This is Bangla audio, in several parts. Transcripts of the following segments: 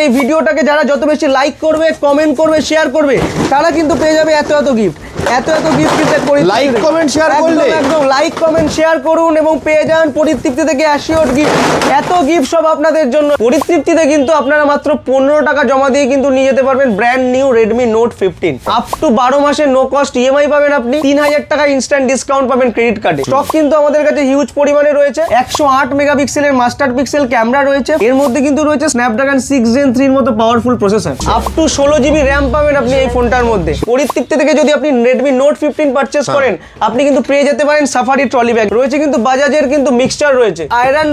এই ভিডিওটাকে যারা যত বেশি লাইক করবে, কমেন্ট করবে, শেয়ার করবে, তারা কিন্তু পেয়ে যাবে এত গিফট। এত গিফট কিন্তু লাইক কমেন্ট শেয়ার করলে একদম লাইক কমেন্ট শেয়ার করুন এবং পেয়ে যান পরিতৃপ্তি থেকে অ্যাসিওর গিফট। এত গিফট সব আপনাদের জন্য। পরিতৃপ্তিতে কিন্তু আপনারা মাত্র 15 টাকা জমা দিয়ে কিন্তু নিয়ে যেতে পারবেন brand new Redmi Note 15। Up to 12 মাসের নো কস্ট ইএমআই পাবেন আপনি। 3000 টাকা ইনস্ট্যান্ট ডিসকাউন্ট পাবেন ক্রেডিট কার্ডে। স্টক কিন্তু আমাদের কাছে হিউজ পরিমাণে রয়েছে। 108 মেগাপিক্সেলের মাস্টার পিক্সেল ক্যামেরা রয়েছে। এর মধ্যে কিন্তু রয়েছে স্ন্যাপড্রাগন 6 Gen 3 এর মতো powerful processor. Up to 16 GB RAM পাবেন আপনি এই ফোনটার মধ্যে। পরিতৃপ্তি থেকে যদি আপনি Redmi Note 15 পারচেজ করেন, আপনি কিন্তু পেয়ে যেতে পারেন সাফারি ট্রলি ব্যাগ রয়েছে, কিন্তু বাজাজের কিন্তু মিক্সচার রয়েছে, আয়রন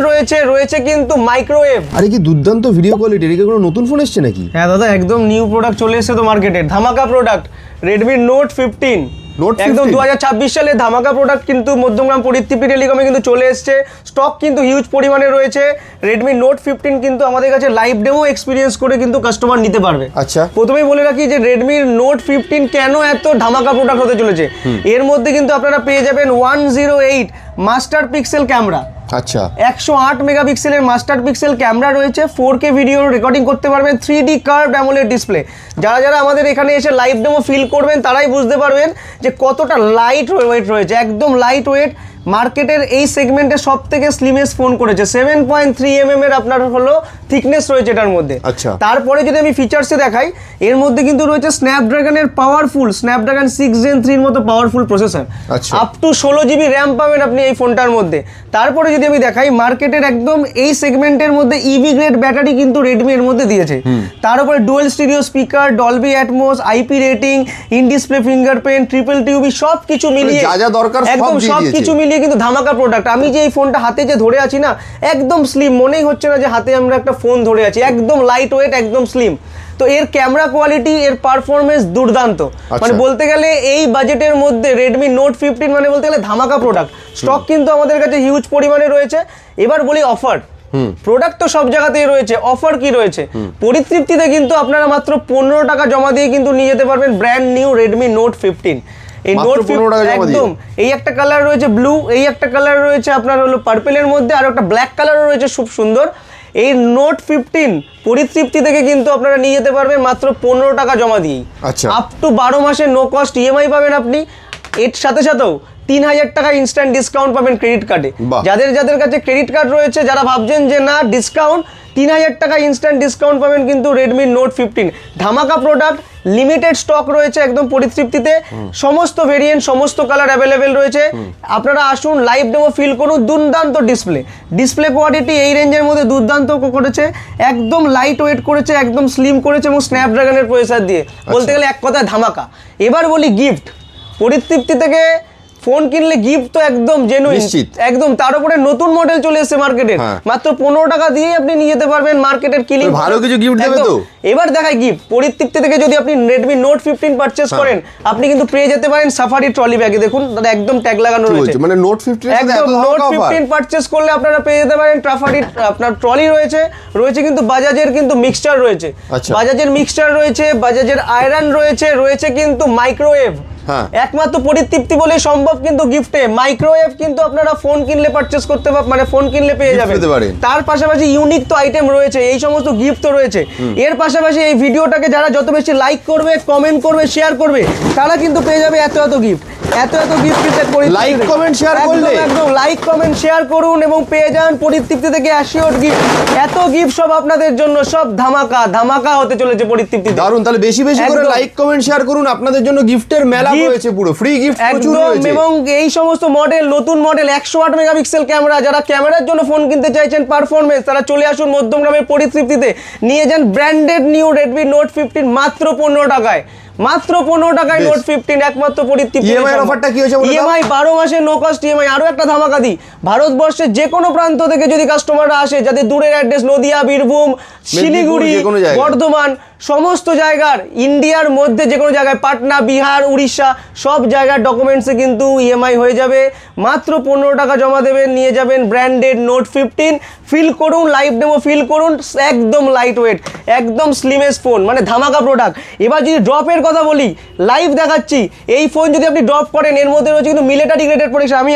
রয়েছে কিন্তু মাইক্রোওয়েভ। আরে কি দুর্দান্ত ভিডিও কোয়ালিটি! এটা কোনো নতুন ফোন এসেছে নাকি? হ্যাঁ দাদা, একদম নিউ প্রোডাক্ট চলে এসেছে তো মার্কেটে। ধামাকা প্রোডাক্ট Redmi Note 15 একদম 2026 সালে ধামাকা প্রোডাক্ট কিন্তু মধ্যমগ্রাম পরিতৃপ্তি টেলিকমে কিন্তু চলে এসেছে। স্টক কিন্তু হিউজ পরিমাণে রয়েছে। Redmi Note 15 কিন্তু আমাদের কাছে লাইভ ডেমো এক্সপিরিয়েন্স করে কিন্তু কাস্টমার নিতে পারবে। আচ্ছা, প্রথমেই বলে রাখি যে Redmi Note 15 কেন এত ধামাকা প্রোডাক্ট হতে চলেছে। এর মধ্যে কিন্তু আপনারা পেয়ে যাবেন 108 মাস্টার পিক্সেল ক্যামেরা। আচ্ছা, 108 মেগাপিক্সেলের মাস্টার পিক্সেল ক্যামেরা রয়েছে। 4K ভিডিও রেকর্ডিং করতে পারবেন। 3D curved AMOLED display. যারা আমাদের এখানে এসে লাইভ ডেমো ফিল করবেন, তারাই বুঝতে পারবেন যে কতটা লাইট ওয়েট রয়েছে। একদম লাইট ওয়েট। মার্কেটের এই সেগমেন্টে সব থেকে স্লিমেস্ট ফোন করেছে। 7.3 mm এর আপনার হলো থিকনেস রয়েছে এটার মধ্যে। আচ্ছা, তারপরে যদি আমি ফিচার্সে দেখাই, এর মধ্যে কিন্তু রয়েছে স্ন্যাপড্রাগনের পাওয়ারফুল স্ন্যাপড্রাগন 6 Gen 3 এর মতো পাওয়ারফুল প্রসেসর। আচ্ছা, আপ টু 16 জিবি র্যাম পাবেন আপনি এই ফোনটার মধ্যে। তারপরে যদি আমি দেখাই, মার্কেটের একদম এই সেগমেন্টের মধ্যে ইভি গ্রেড ব্যাটারি কিন্তু রেডমি এর মধ্যে দিয়েছে। তার উপরে dual stereo speaker, Dolby Atmos, IP rating, in display fingerprint, triple TUV সবকিছু মিলিয়ে যা দরকার একদম সবকিছু মিলিয়ে কিন্তু ধামাকা প্রোডাক্ট। আমি যে এই ফোনটা হাতে যে ধরে আছি না, একদম স্লিম, মনেই হচ্ছে না যে হাতে আমরা একটা ফোন ধরে আছি। একদম লাইট ওয়েট, একদম স্লিম। তো এর ক্যামেরা কোয়ালিটি, এর পারফরমেন্স দুর্দান্ত। মানে বলতে গেলে এই বাজেটের মধ্যে Redmi Note 15 মানে বলতে গেলে ধামাকা প্রোডাক্ট। স্টক কিন্তু আমাদের কাছে হিউজ পরিমাণে রয়েছে। এবার বলি অফার। প্রোডাক্ট তো সব জায়গাতেই রয়েছে, অফার কি রয়েছে? পরিতৃপ্তিতে কিন্তু আপনারা মাত্র 15 টাকা জমা দিয়ে কিন্তু নিয়ে যেতে পারবেন ব্র্যান্ড নিউ Redmi Note 15। এই নোট 15 একদম এই একটা কালার রয়েছে ব্লু, এই একটা কালার রয়েছে আপনার হলো পার্পেলের মধ্যে, আর একটা ব্ল্যাক কালারও রয়েছে খুব সুন্দর। এই Note 15 পরিতৃপ্তি থেকে কিন্তু আপনারা নিয়ে যেতে পারবেন মাত্র 15 টাকা জমা দিয়ে। আচ্ছা, আপ টু 12 মাসের নো কস্ট ইএমআই পাবেন আপনি। এর সাথেও 3000 টাকা ইনস্ট্যান্ট ডিসকাউন্ট পাবেন ক্রেডিট কার্ডে। যাদের কাছে ক্রেডিট কার্ড রয়েছে, যারা ভাবছেন যে না ডিসকাউন্ট, 3000 টাকা ইনস্ট্যান্ট ডিসকাউন্ট পাবেন কিন্তু Redmi Note 15। ধামাকা প্রোডাক্ট, লিমিটেড স্টক রয়েছে একদম পরিতৃপ্তিতে। সমস্ত ভেরিয়েন্ট, সমস্ত কালার অ্যাভেলেবেল রয়েছে। আপনারা আসুন, লাইভ ডেমো ফিল করুন। দুর্দান্ত ডিসপ্লে কোয়ালিটি এই রেঞ্জের মধ্যে দুর্দান্ত করেছে। একদম লাইট ওয়েট করেছে, একদম স্লিম করেছে এবং স্ন্যাপড্রাগনের প্রসেসর দিয়ে। বলতে গেলে এক কথায় ধামাকা। এবার বলি গিফট। পরিতৃপ্তি থেকে ফোন কিনলে গিফট তো একদম জেনুইন, একদম। তার উপরে নতুন মডেল চলে এসেছে মার্কেটে। মাত্র 15 টাকা দিয়ে আপনি নিয়ে যেতে পারবেন মার্কেটের কিলিং। ভালো কিছু গিফট দেবে তো। এবার দেখাই গিফট। পরিতৃপ্তি থেকে যদি আপনি Redmi Note 15 পারচেজ করেন, আপনি কিন্তু পেয়ে যেতে পারেন সাফারি ট্রলি ব্যাগে। দেখুন দাদা, একদম ট্যাগ লাগানো রয়েছে। মানে Note 15 একদম Note 15 পারচেজ করলে আপনারা পেয়ে যেতে পারেন সাফারি আপনার ট্রলি রয়েছে কিন্তু বাজাজের কিন্তু মিক্সচার রয়েছে। বাজাজের মিক্সচার রয়েছে, বাজাজের আয়রন রয়েছে কিন্তু মাইক্রোওয়েভ। একমাত্র পরিতৃপ্তি বলে সম্ভব কিন্তু গিফটে মাইক্রোওয়েভ কিন্তু আপনারা ফোন কিনলে পারচেজ করতে মানে ফোন কিনলে পেয়ে যাবেন। তার পাশাপাশি ইউনিক তো আইটেম রয়েছে, এই সমস্ত গিফট তো রয়েছে। এর পাশাপাশি এই ভিডিওটাকে যারা যত বেশি লাইক করবে, কমেন্ট করবে, শেয়ার করবে, তারা কিন্তু পেয়ে যাবে এত গিফট। এত গিফট কিন্তু লাইক কমেন্ট শেয়ার করলে একদম লাইক কমেন্ট শেয়ার করুন এবং পেয়ে যান পরিতৃপ্তি থেকে অ্যাসিওর গিফট। এত গিফট সব আপনাদের জন্য, সব ধামাকা হতে চলেছে পরিতৃপ্তিতে। দারুন। তাহলে বেশি করে লাইক কমেন্ট শেয়ার করুন। আপনাদের জন্য গিফটের মেলা রয়েছে, পুরো ফ্রি গিফট প্রচুর রয়েছে। এবং এই সমস্ত মডেল, নতুন মডেল 108 মেগাপিক্সেল ক্যামেরা, যারা ক্যামেরার জন্য ফোন কিনতে চাইছেন পারফরমেন্স, তারা চলে আসুন মধ্যমগ্রামের পরিতৃপ্তিতে। নিয়ে যান ব্র্যান্ডেড নিউ Redmi Note 15 মাত্র 15 টাকায়। মাত্র 15 টাকায় Note 15 একমাত্র পরিতৃপ্তি। ইএমআই অফারটা কি হয়েছে? ইএমআই 12 মাসের নো কস্ট ইএমআই। আরো একটা ধামাকা দিই, ভারতবর্ষের যে কোনো প্রান্ত থেকে যদি কাস্টমাররা আসে, যাদের দূরের অ্যাড্রেস নদিয়া, বীরভূম, শিলিগুড়ি, বর্ধমান, সমস্ত জায়গার, ইন্ডিয়ার মধ্যে যে কোনো জায়গায়, পাটনা, বিহার, উড়িষ্যা, সব জায়গার ডকুমেন্টসে কিন্তু ইএমআই হয়ে যাবে। মাত্র 15 টাকা জমা দেবেন, নিয়ে যাবেন ব্র্যান্ডেড Note 15। ফিল করুন, লাইভ ডেমো ফিল করুন। একদম লাইট ওয়েট, একদম স্লিমেস্ট ফোন, মানে ধামাকা প্রোডাক্ট। এবার যদি ড্রপের কথা বলি, লাইভ দেখাচ্ছি। এই ফোন যদি আপনি ড্রপ করেন, এর মধ্যে রয়েছে কিন্তু মিলিটারি গ্রেডের প্রোটেকশন। আমি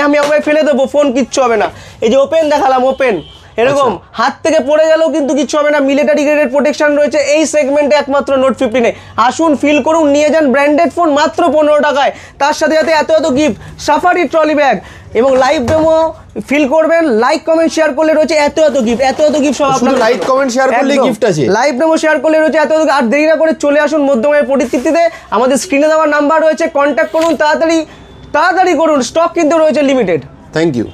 ফেলে দেবো, ফোন কিচ্ছু হবে না। এই যে ওপেন দেখালাম, ওপেন এরকম হাত থেকে পড়ে গেলেও কিন্তু কিছু হবে না, মিলিটারি গ্রেডের প্রোটেকশন রয়েছে এই সেগমেন্টে একমাত্র নোট 15-এ। আসুন ফিল করুন, নিয়ে যান ব্র্যান্ডেড ফোন মাত্র 15 টাকায়, তার সাথে সাথে এত এত গিফট, সাফারি ট্রলি ব্যাগ এবং লাইভ ডেমো ফিল করবেন, লাইক কমেন্ট শেয়ার করলে রয়েছে এত এত গিফট সব শুধু লাইক কমেন্ট শেয়ার করলে গিফট আছে, লাইভ ডেমো শেয়ার করলে রয়েছে এত আর দেরি না করে চলে আসুন মধ্যমের পরিস্থিতিতে, আমাদের স্ক্রিনে দেওয়ার নাম্বার রয়েছে, কন্ট্যাক্ট করুন, তাড়াতাড়ি করুন, স্টক কিন্তু রয়েছে লিমিটেড। Thank you.